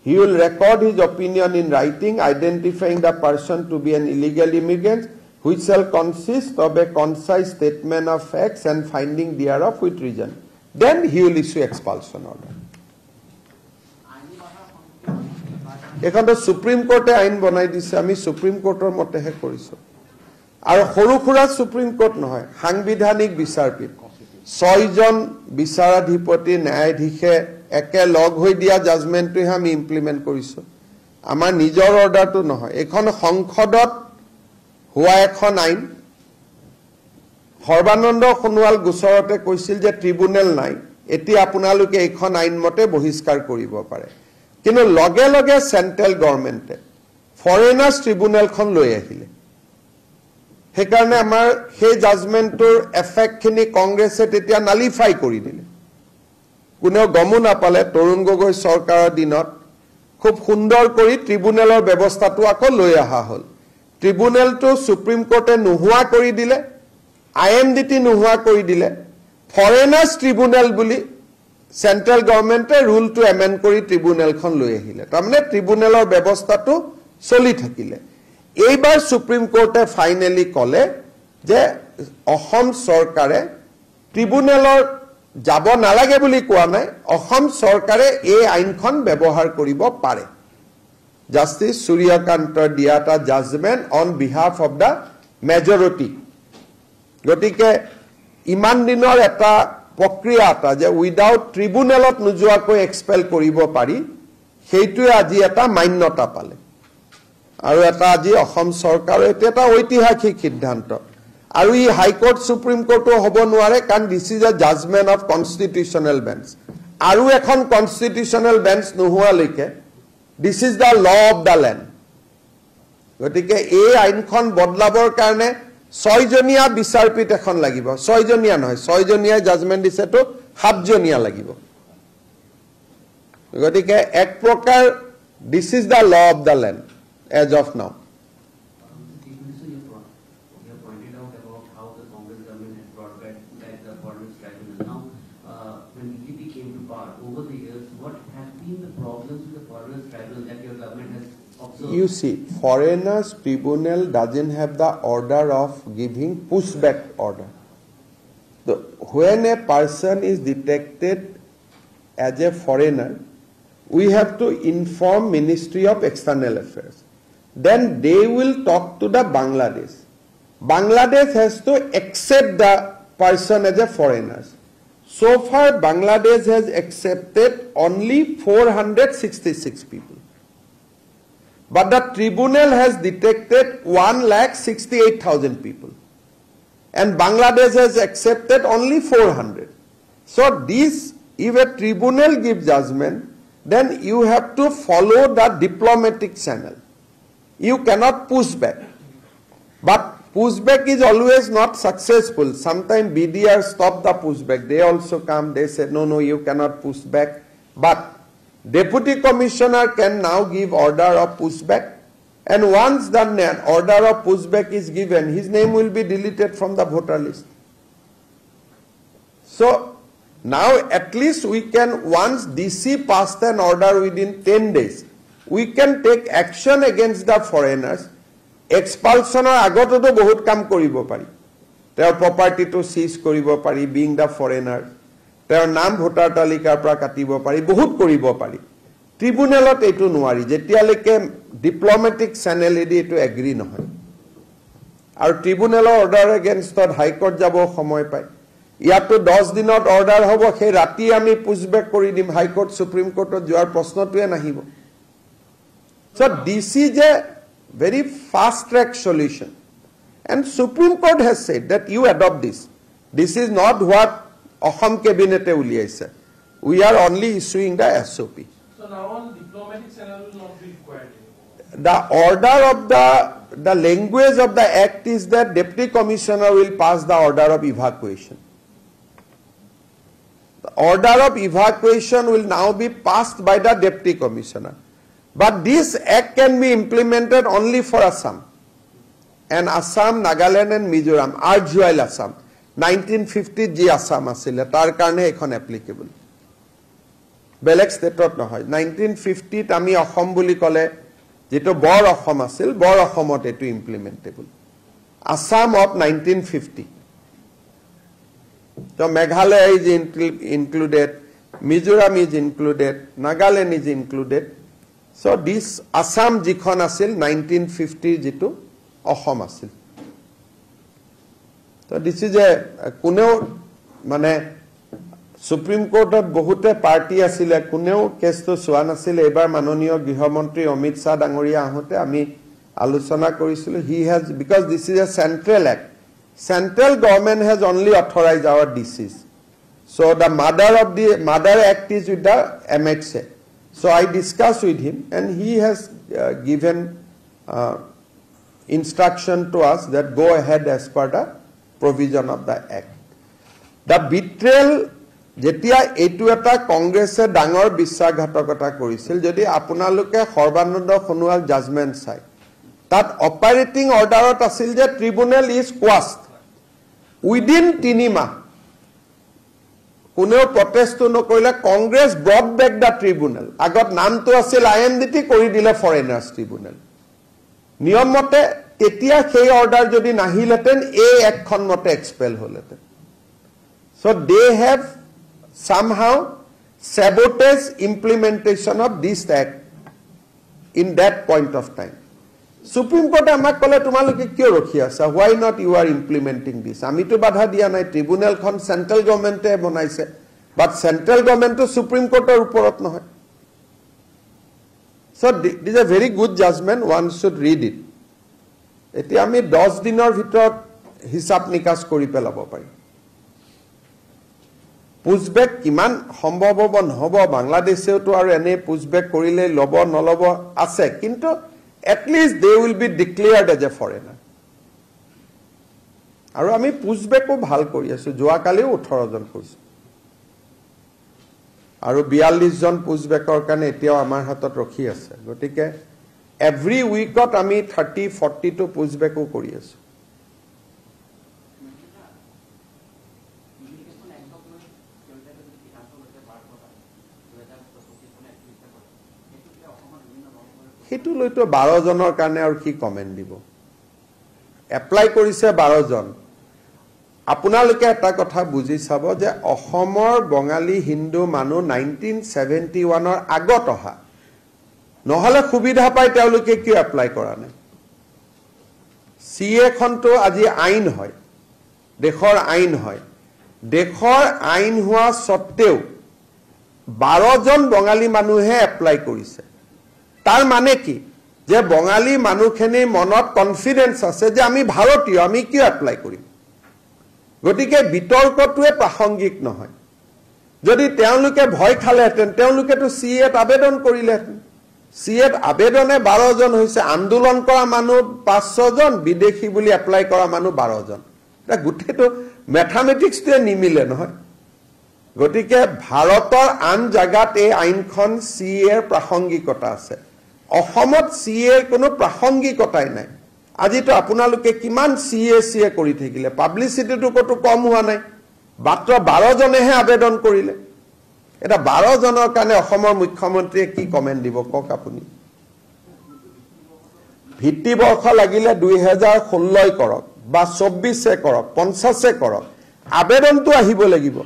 he will record his opinion in writing, identifying the person to be an illegal immigrant, which shall consist of a concise statement of facts and finding thereof with reason. Then he will issue expulsion order. এখন supreme কোর্টে আইন বনাই দিছে, আমি supreme কোৰ্টৰ মতেহে কৰিছো। আৰু সৰু খুৰা সুপ্ৰিম কোৰ্ট নহয়, সাংবিধানিক বিচাৰপীঠ 6 জন বিচাৰাধিপতি ন্যায়াধীশে একে লগ হৈ দিয়া জাজমেন্টটো আমি ইমপ্লিমেন্ট কৰিছো। আমাৰ নিজৰ অৰ্ডাৰটো নহয়, এখন সংসদত হোৱা এখন আইন। সৰ্বানন্দ সোণোৱাল গোচৰতে কৈছিল যে ট্ৰিব্যুনেল নাই, এতিয়া আপোনালোকে এখন আইন মতে বহিষ্কাৰ কৰিব পাৰে। কিন্তু লগে লগে সেন্ট্ৰাল গভৰ্নমেন্টে ফৰেনাৰ্স ট্ৰিব্যুনেলখন লৈ আহিলে। সেইকাৰণে আমাৰ সেই জাজমেন্টৰ এফেক্টখিনি কংগ্ৰেছে তেতিয়া নালিফাই কৰি দিলে। কোনেও গমো নাপালে তৰুণ গগৈ চৰকাৰৰ দিনত খুব সুন্দৰ কৰি ট্ৰিব্যুনেলৰ ব্যৱস্থাটো আকৌ লৈ অহা হ'ল। ট্ৰিব্যুনেলটো সুপ্ৰিম কোৰ্টে নোহোৱা কৰি দিলে, IMDT নোহোৱা কৰি দিলে, ফৰেনাৰ্স ট্ৰিব্যুনেল বুলি সেন্ট্ৰাল গভৰ্নমেন্টে ৰুলটো এমেন্ড কৰি ট্ৰিব্যুনেলখন লৈ আহিলে। তাৰমানে ট্ৰিব্যুনেলৰ ব্যৱস্থাটো চলি থাকিলে। এইবাৰ সুপ্ৰিম কোৰ্টে ফাইনেলি কলে যে অসম চৰকাৰে ট্ৰিব্যুনেলৰ যাব নালাগে বুলি কোৱা নাই, অসম চৰকাৰে এই আইনখন ব্যৱহাৰ কৰিব পাৰে। জাস্টিস সূৰ্যকান্তৰ দিয়া এটা judgment on behalf of the majority. গতিকে ইমান দিনৰ এটা প্ৰক্ৰিয়া এটা যে উইদাউট ট্ৰিব্যুনেলত নোযোৱাকৈ এক্সপেল কৰিব পাৰি, সেইটোৱে আজি এটা মান্যতা পালে। আৰু এটা আজি অসম চৰকাৰৰ এটা ঐতিহাসিক সিদ্ধান্ত। আৰু ই হাইকোৰ্ট সুপ্ৰিম কোৰ্টো হ'ব নোৱাৰে, কাৰণ this is a judgment of constitutional bench. আৰু এখন কনষ্টিটিউচনেল বেঞ্চ নোহোৱালৈকে this is the law of the land. গতিকে এই আইনখন বদলাবৰ কাৰণে 6 জনীয়া বিচাৰপীঠ এখন লাগিব। 6 জনীয়া নহয়, 6 জনীয়া জাজমেন্ট দিছেতো 7 জনীয়া লাগিব। গতিকে এক প্ৰকাৰ this is the law of the land as of now. You see, foreigners tribunal doesn't have the order of giving pushback order. When a person is detected as a foreigner, we have to inform Ministry of External Affairs. Then they will talk to the Bangladesh. Bangladesh has to accept the person as a foreigner. So far, Bangladesh has accepted only 466 people. But the tribunal has detected 1,68,000 people. And Bangladesh has accepted only 400. So this, if a tribunal gives judgment, then you have to follow the diplomatic channel. You cannot push back. But pushback is always not successful. Sometimes BDR stop the pushback. They also come, they say, no, you cannot push back. But Deputy Commissioner can now give order of pushback, and once the order of pushback is given, his name will be deleted from the voter list. So now at least we can, once DC passed an order within 10 days, we can take action against the foreigners. Expulsion agototo bahut kam koribo pari. Their property to seize koribo pari, being the foreigner. Their নাম voter তালিকাৰ পৰা কাটিব পাৰি, বহুত কৰিব পাৰি। ট্ৰিব্যুনেলত এইটো নোৱাৰি, যেতিয়ালৈকে ডিপ্লমেটিক চেনেলেদি এইটো এগ্ৰী নহয়। আৰু ট্ৰিব্যুনেলৰ অৰ্ডাৰ এগেইনষ্টত হাইকোৰ্ট যাব সময় পায়। ইয়াতো 10 দিনত অৰ্ডাৰ হ'ব, সেই ৰাতি আমি পুছবেক কৰি দিম, হাইকোৰ্ট সুপ্ৰিম কোৰ্টত যোৱাৰ প্ৰশ্নটোৱে নাহিব। So this is a very fast track solution. And Supreme Court has said that you adopt this. This is not what Ahom cabinet uliaise. We are only issuing the SOP. So now on diplomatic channel will not be required anymore. The order of the language of the act is that Deputy Commissioner will pass the order of evacuation. order of evacuation will now be passed by the Deputy Commissioner. But this act can be implemented only for Assam. And Assam, Nagaland and Mizoram, Arjual Assam. 1950 G Assam asile, tar karne ekhon applicable. Belek state not hoy. 1950 tami Assam buli kole, jito bor Assam asil, bor Assamot etu implementable. Assam of 1950. So Meghalaya is included, Mizoram is included, Nagaland is included. So this Assam jikhon asil 1950 jitu Assam asil. So this is a kuneo mane Supreme Court of bahute party asile kuneo case to swan asil ebar manoniyo Griha Mantri Amit Shah Dangoria ahote ami alochona korisilu. He has, because this is a central act. Central government has only authorized our DCs. So the mother act is with the MHA. So I discussed with him and he has given instruction to us that go ahead as per the provision of the act. The betrayal jetia etu eta Congress dangor biswaghatakota korisil jodi apunaluke Sarbananda Sonowaল judgment sai tat operating order ot asil je tribunal is quashed within 3 মাহ kuneo protest no koile Congress brought back the tribunal agot naam to asil IMDT kori dile foreigners tribunal niyom mote tetia সেই order jodi nahileten a ekkhon mote expel holeten. So they have somehow sabotaged implementation of this act in that point of time. Supreme Court amak kole tumaloke kyo rokhi asa, why not you are implementing this? Ami to badha dia nai, tribunal khon central government e bonaise, but central government to Supreme Court or uporot nohoy. So this is a very good judgment, one should read it. Eti ami 10 dinor bhitorot hisab nikas kori pelabo pari. Pushback kiman সম্ভৱ হ'ব নহ'ব বাংলাদেশেও তো আৰু এনে pushback কৰিলে লব নলব আছে কিন্তু at least they will be declared as a foreigner. আৰু আমি pushback ও ভাল কৰি আছো যোৱা কালিও 18 জন কৰিছো আৰু 42 জন pushbackৰ কাৰণে এতিয়াও আমাৰ হাতত ৰখি আছে গতিকে every weekত আমি 30-40 টো pushback ও কৰি আছো হেতু লইতো 12 জনৰ কাৰণে আৰু কি কমেন্ট দিব এপ্লাই কৰিছে 12 জন আপোনালোকে এটা কথা বুজি চাব যে অসমৰ বঙালী হিন্দু মানুহ 1971 ৰ আগত অহা নহলে সুবিধা পাই তেওঁলোকে কি এপ্লাই কৰা নাই সিএ খনটো আজি আইন হয় দেশৰ আইন হয় দেশৰ আইন হোৱা সত্ত্বেও 12 জন বঙালী মানুহে এপ্লাই কৰিছে তার মানে কি যে বঙালী মানুখেনি মনত কনফিডেন্স আছে যে আমি ভাৰতীয় আমি কি এপ্লাই কৰিম গটিকে বিতৰ্কটোৱে প্ৰাসংগিক নহয় যদি তেওঁলোকে ভয় খালেহেঁতেন তেওঁলোকে তো সিএত আবেদন কৰিলেহেঁতেন সিএত আবেদনে 12 জন হৈছে আন্দোলন কৰা মানুহ 500 জন বিদেশী বুলি এপ্লাই কৰা মানুহ 12 জন এটা গুটেটো ম্যাথমেটিক্সটোৱে নিমিলে নহয় গটিকে ভাৰতৰ আন জাগাত এই আইনখন সিএৰ প্ৰাসংগিকতা আছে অসমত সিএৰ কোনো প্ৰাসংগিকতাই নাই আজি তো আপোনালোকে কিমান সিএ কৰি থাকিলে পাবলিসিটিটো কত কম হোৱা নাই মাত্ৰ 12 জনেহে আবেদন কৰিলে এটা 12 জনৰ কাৰণে অসমৰ মুখ্যমন্ত্ৰীয়ে কি কমেন্ট দিব কক আপুনি ভিত্তি বৰ্ষ লাগিলে 2016 কৰক বা 24 কৰক 50 কৰক আবেদনটো আহিব লাগিব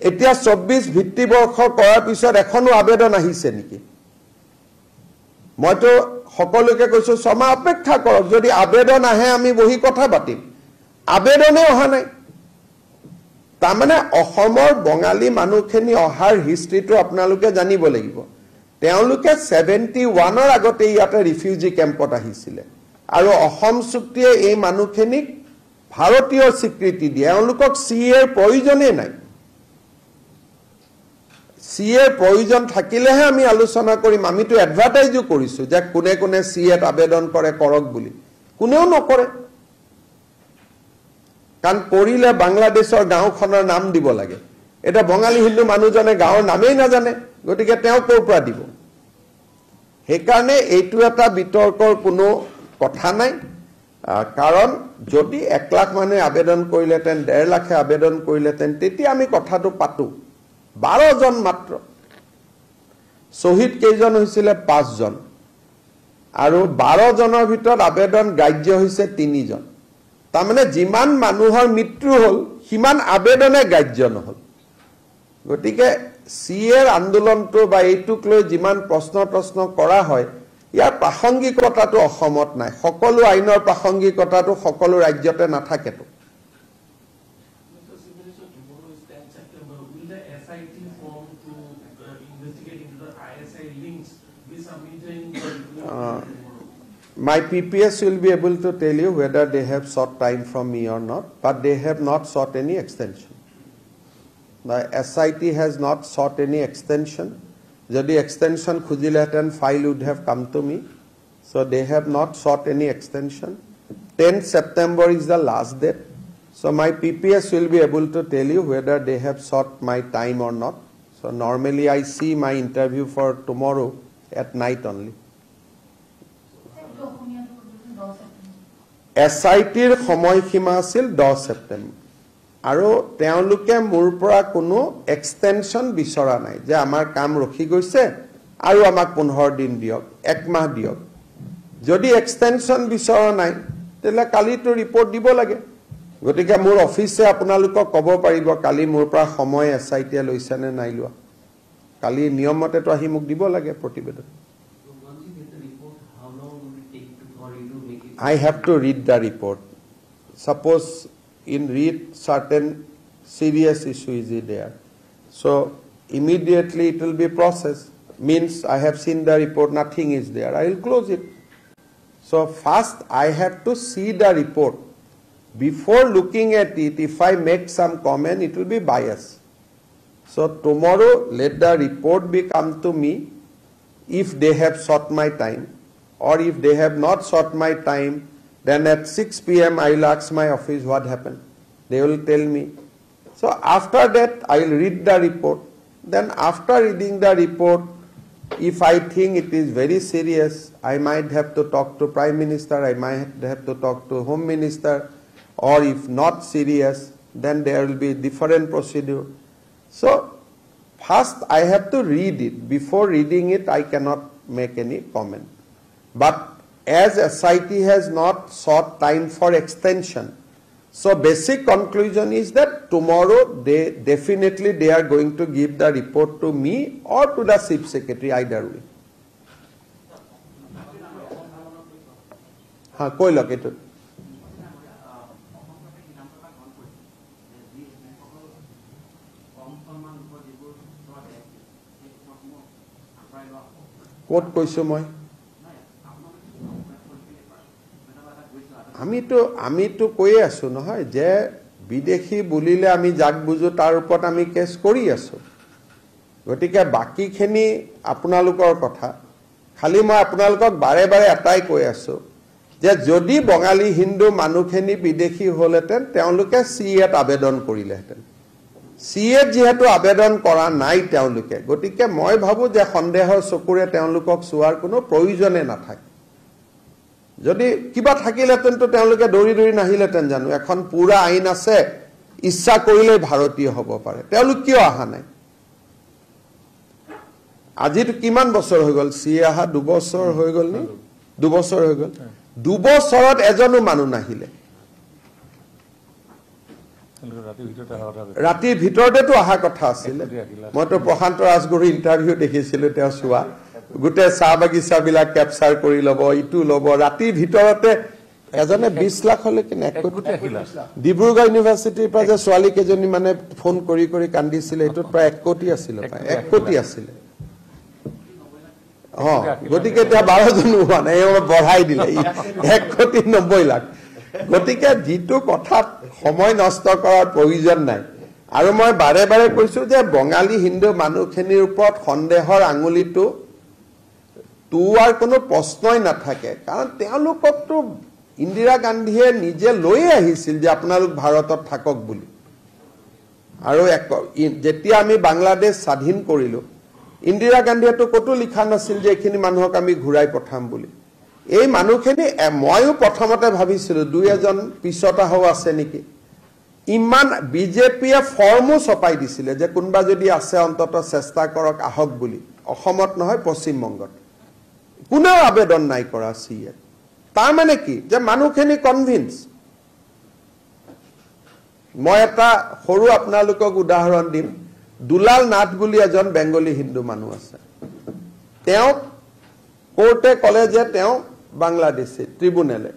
এতিয়া 24 ভিত্তি বৰ্ষ কৰাৰ পিছত এখনো আবেদন আহিছে নেকি মইতো সকলোকে কৈছো সমা অপেক্ষা কৰক যদি আবেদন আহে আমি বহি কথা পাতিম আবেদনে অহা নাই তাৰমানে অসমৰ বঙালী মানুহখিনি অহাৰ হিষ্ট্ৰীটো আপোনালোকে জানিব লাগিব তেওঁলোকে 71 ৰ আগতে ইয়াতে ৰিফিউজি কেম্পত আহিছিল আৰু অসম চুক্তিয়ে এই মানুহখিনিক ভাৰতীয় স্বীকৃতি দিয়ে তেওঁলোকক সিএৰ প্ৰয়োজনে নাই সিএৰ প্ৰয়োজন থাকিলেহে আমি আলোচনা কৰিম আমি তো এডভাৰটাইজও কৰিছো যে কোনে কোনে সিএত আবেদন কৰে কৰক বুলি কোনেও নকৰে কান পৰিলে বাংলাদেশৰ গাঁওখনৰ নাম দিব লাগে এটা বঙালী হিন্দু মানুহজনে গাঁৱৰ নামেই নাজানে গতিকে তেওঁ ক'ৰ পৰা দিব সেইকাৰণে এইটো এটা বিতৰ্কৰ কোনো কথা নাই কাৰণ যদি 1 লাখ মানুহে আবেদন কৰিলেতেন 1.5 লাখে আবেদন কৰিলেতেন তেতিয়া আমি কথাটো পাতো 12 জন মাত্ৰ শহীদ কেইজন হৈছিলে 5 জন আৰু 12 জনৰ ভিতৰত আবেদন গ্ৰাহ্য হৈছে 3 জন তাৰমানে যিমান মানুহৰ মৃত্যু হল সিমান আবেদনে গ্ৰাহ্য নহল গতিকে সিএৰ আন্দোলনটো বা এইটোক লৈ যিমান প্ৰশ্ন কৰা হয় ইয়াৰ প্ৰাসংগিকতাটো অসমত নাই সকলো আইনৰ প্ৰাসংগিকতাটো সকলো ৰাজ্যতে নাথাকেতো My PPS will be able to tell you whether they have sought time from me or not, but they have not sought any extension. The SIT has not sought any extension. Jodi extension khujileten file would have come to me. So they have not sought any extension. 10th September is the last date. So my PPS will be able to tell you whether they have sought my time or not. So normally I see my interview for tomorrow at night only. SITৰ সময়সীমা আছিল 10 সেপ্টেম্বৰ আৰু তেওঁলোকে মোৰ পৰা কোনো extension বিচৰা নাই যে আমাৰ কাম ৰখি গৈছে আৰু আমাক 15 দিন দিয়ক 1 মাহ দিয়ক যদি এক্সটেনশন বিচৰা নাই তেলে কালিটো ৰিপৰ্ট দিব লাগে গতিকে মোৰ অফিসে আপোনালোকক ক'ব পাৰিব কালি মোৰ পৰা সময় SIT লৈছে নে নাই লোৱা কালি নিয়মতে তো আহি মোক দিব লাগে প্ৰতিবেদন I have to read the report. Suppose in read certain serious issue is there. So immediately it will be processed. Means I have seen the report, nothing is there. I will close it. So first I have to see the report. Before looking at it, if I make some comment, it will be biased. So tomorrow let the report be come to me if they have sought my time. Or if they have not sought my time, then at 6 p.m. I will ask my office what happened. They will tell me. So after that, I will read the report. Then after reading the report, if I think it is very serious, I might have to talk to Prime Minister, I might have to talk to Home Minister, or if not serious, then there will be different procedure. So first I have to read it. Before reading it, I cannot make any comment. But as SIT has not sought time for extension, so basic conclusion is that tomorrow they definitely they are going to give the report to me or to the Chief Secretary, either way. हाँ कोई लगे तो coat কৈছো মই আমিতো কৈয়ে আছো নহয় যে বিদেশী বুলিলে আমি যাক বুজো তাৰ ওপৰত আমি কেছ কৰি আছো গতিকে বাকিখিনি আপোনালোকৰ কথা খালি মই আপোনালোকক বাৰে বাৰে এটাই কৈ আছো যে যদি বঙালী হিন্দু মানুহখিনি বিদেশী হলেতেন তেওঁলোকে সিএত আবেদন কৰিলেহেতেন সিএত যেহেতু আবেদন কৰা নাই তেওঁলোকে গতিকে মই ভাবো যে সন্দেহৰ চকুৰে তেওঁলোকক চোৱাৰ কোনো প্ৰয়োজনে নাথাকে যদি কিবা থাকিলেতেন তো তেওঁলোকে দৌৰি নাহিলেতেন জানো এখন পুৰা আইন আছে ইচ্ছা কৰিলে ভাৰতীয় হ'ব পাৰে তেওঁলোক কিয় আহা নাই আজিটো কিমান বছৰ হৈ গল সিএ আহা 2 বছৰ হৈ গল নি 2 বছৰ হৈ গল 2 বছৰত এজনো মানুহ নাহিলে ৰাতিৰ ভিতৰতেতো আহা কথা আছিল মইতো প্ৰশান্ত ৰাজগুৰু ইন্টাৰভিউ দেখিছিলো তেওঁ চোৱা গুটে চাহ বাগিচা বিলাক ক্যাপচাৰ কৰি লব ইটো লব ৰাতিৰ ভিতৰতে এজনে 20 লাখ হলে কি এক কোটি আহিলা ডিব্ৰুগড় ইউনিভাৰ্চিটিৰ পৰা যে ছোৱালী কেজনী মানে ফোন কৰি কান্দিছিল এটোত প্ৰায় 1 কোটি আছিল 1 কোটি আছিল গতিকে এটা 12 জন হোৱা নাই বঢ়াই দিলে 1 কোটি 90 লাখ গতিকে যিটো কথা সময় নষ্ট কৰাৰ প্ৰয়োজন নাই আৰু মই বাৰে বাৰে কৈছো যে বঙালী হিন্দু মানুহখিনিৰ ওপৰত সন্দেহৰ আঙুলিটো তোৱাৰ কোনো প্ৰশ্নই নাথাকে কাৰণ তেওঁলোককতো ইন্দিৰা গান্ধীয়ে নিজে লৈ আহিছিল যে আপোনালোক ভাৰতত থাকক বুলি আৰু যেতিয়া আমি বাংলাদেশ স্বাধীন কৰিলো ইন্দিৰা গান্ধীয়েতো কতো লিখা নাছিল যে এইখিনি মানুহক আমি ঘূৰাই পঠাম বুলি এই মানুহখিনি ময়ো প্ৰথমতে ভাবিছিলো দুই এজন পিছত আহো আছে নেকি ইমান বিজেপিয়ে ফৰ্মো ছপাই দিছিলে যে কোনবা যদি আছে অন্তত চেষ্টা কৰক আহক বুলি অসমত নহয় পশ্চিম বংগত কোনো আবেদন নাই কৰা সিয়ে তাৰ মানে কি যে মানুহখিনি কনভিন্স মই এটা সৰু আপোনালোকক উদাহৰণ দিম দুলাল নাথ বুলি এজন বেংগলী হিন্দু মানুহ আছে তেওঁ কোৰ্টে কলে যে তেওঁ বাংলাদেশী ট্ৰিব্যুনেলে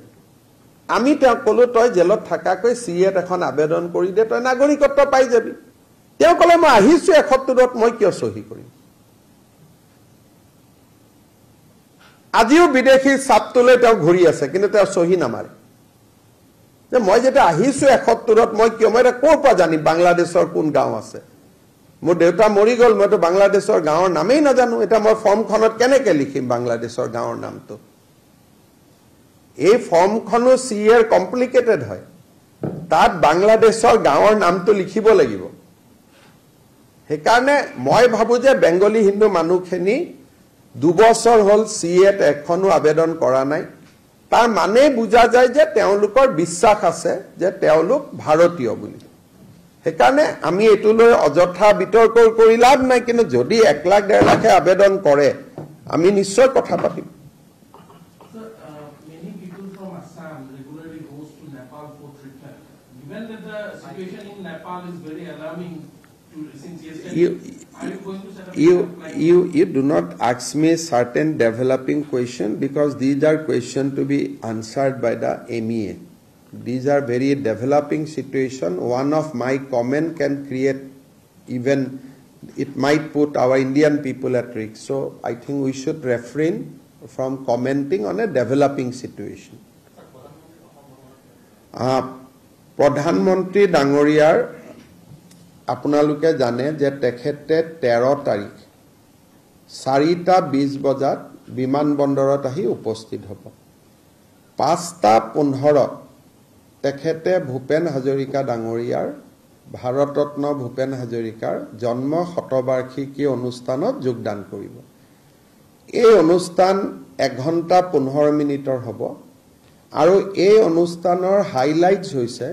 আমি তেওঁ কলো তই জেলত থাকাকৈ সিএত এখন আবেদন কৰি দে তই নাগৰিকত্ব পাই যাবি তেওঁ কলে মই আহিছো ৭১ত মই কিয় সহি কৰিম আজিও বিদেশী চাপটোলৈ তেওঁ ঘূৰি আছে কিন্তু তেওঁ সহি নামাৰে যে মই যেটা আহিছো ৭১ত মই কিয় মই ক'ৰ পৰা জানিম বাংলাদেশৰ কোন গাঁও আছে মোৰ দেউতা মৰি গল মইতো বাংলাদেশৰ গাঁৱৰ নামেই নাজানো এটা মই ফৰ্মখনত কেনেকৈ লিখিম বাংলাদেশৰ গাঁৱৰ নামটো এই ফৰ্মখনো সিএৰ কমপ্লিকেটেড হয় তাত বাংলাদেশৰ গাঁৱৰ নামটো লিখিব লাগিব সেইকাৰণে মই ভাবো যে বেংগলী হিন্দু মানুহখিনি 2 বছৰ হল সিএত এখনো আবেদন কৰা নাই তাৰ মানে বুজা যায় যে তেওঁলোকৰ বিশ্বাস আছে যে তেওঁলোক ভাৰতীয় বুলি সেইকাৰণে আমি এটোলৈ অযথা বিতৰ্ক কৰি লাভ নাই কিন্তু যদি 1 লাখ 1.5 লাখে আবেদন কৰে আমি নিশ্চয় কথা পাতিম many people from Assam regularly goes to Nepal for treatment. Given that the situation in Nepal is very alarming since yesterday, are you going to set up a pipeline? You do not ask me certain developing question because these are questions to be answered by the MEA. These are very developing situation. One of my comment can create even it might put our Indian people at risk. So I think we should refrain from commenting on a developing situation. Pradhan Mantri Dangoriyar আপোনালোকে জানে যে তেখেতে 13 তাৰিখ 4:20 বজাত বিমানবন্দৰত আহি উপস্থিত হ'ব 5:15 তেখেতে ভূপেন হাজৰিকা ডাঙৰীয়াৰ ভাৰতৰত্ন ভূপেন হাজৰিকাৰ জন্ম শতবাৰ্ষিকী অনুষ্ঠানত যোগদান কৰিব এই অনুষ্ঠান 1 ঘণ্টা 15 মিনিটৰ হ'ব আৰু এই অনুষ্ঠানৰ হাইলাইটস হৈছে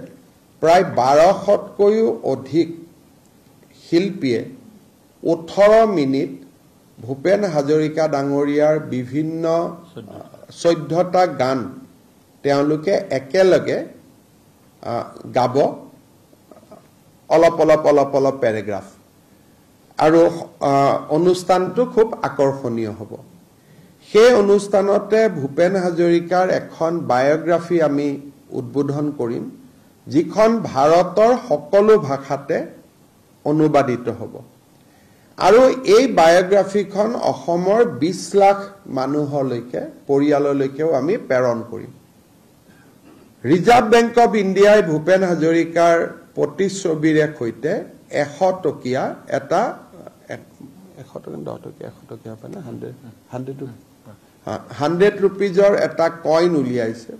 প্ৰায় 1200তকৈও অধিক শিল্পীয়ে 18 মিনিট ভূপেন হাজৰিকা ডাঙৰীয়াৰ বিভিন্ন 14টা গান তেওঁলোকে একেলগে গাব অলপ প্যাৰাগ্ৰাফ আৰু অনুষ্ঠানটো খুব আকৰ্ষণীয় হ'ব সেই অনুষ্ঠানতে ভূপেন হাজৰিকাৰ এখন বায়োগ্ৰাফি আমি উদ্বোধন কৰিম যিখন ভাৰতৰ সকলো ভাষাতে অনুবাদিত হ'ব আৰু এই বায়োগ্ৰাফিখন অসমৰ 20 লাখ মানুহলৈকে পৰিয়াললৈকেও আমি প্ৰেৰণ কৰিম ৰিজাৰ্ভ বেংক অফ ইণ্ডিয়াই ভূপেন হাজৰিকাৰ প্ৰতিচ্ছবিৰে সৈতে 100 টকীয়া এটা 100 টকা 10 টকীয়া 100 টকীয়া পানে 100 rupeesৰ এটা কইন উলিয়াইছে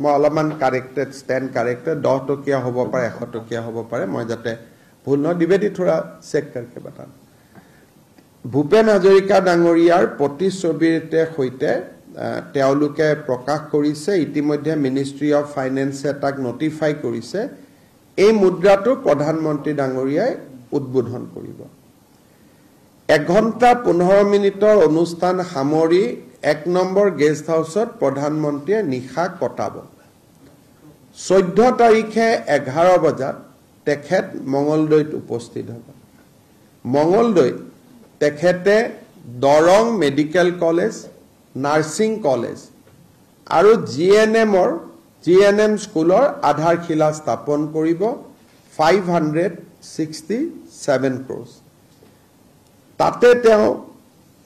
মই অলপমান কাৰেক্টেড ষ্টেণ্ড কাৰেক্টেড 10 টকীয়া হ'ব পাৰে 100 টকীয়া হ'ব পাৰে মই যাতে ভুল ন দিবেদি থোৰা চেক करके बता ভূপেন হাজৰিকা ডাঙৰীয়াৰ প্ৰতিচ্ছবিতে সৈতে তেওঁলোকে প্ৰকাশ কৰিছে ইতিমধ্যে মিনিষ্ট্ৰি অফ ফাইনেন্সে তাক নটিফাই কৰিছে এই মুদ্ৰাটো প্ৰধানমন্ত্ৰী ডাঙৰীয়াই উদ্বোধন কৰিব 1 ঘণ্টা 15 মিনিটৰ অনুষ্ঠান সামৰি 1 নম্বৰ গেষ্ট হাউছত প্ৰধানমন্ত্ৰীয়ে নিশা কটাব 14 তাৰিখে 11 বজাত তেখেত মঙ্গলদৈত উপস্থিত হ'ব মঙ্গলদৈত তেখেতে Darrang medical college nursing college আৰু জিএনএম স্কুলৰ আধাৰশিলা স্থাপন কৰিব 567 crores তাতে তেওঁ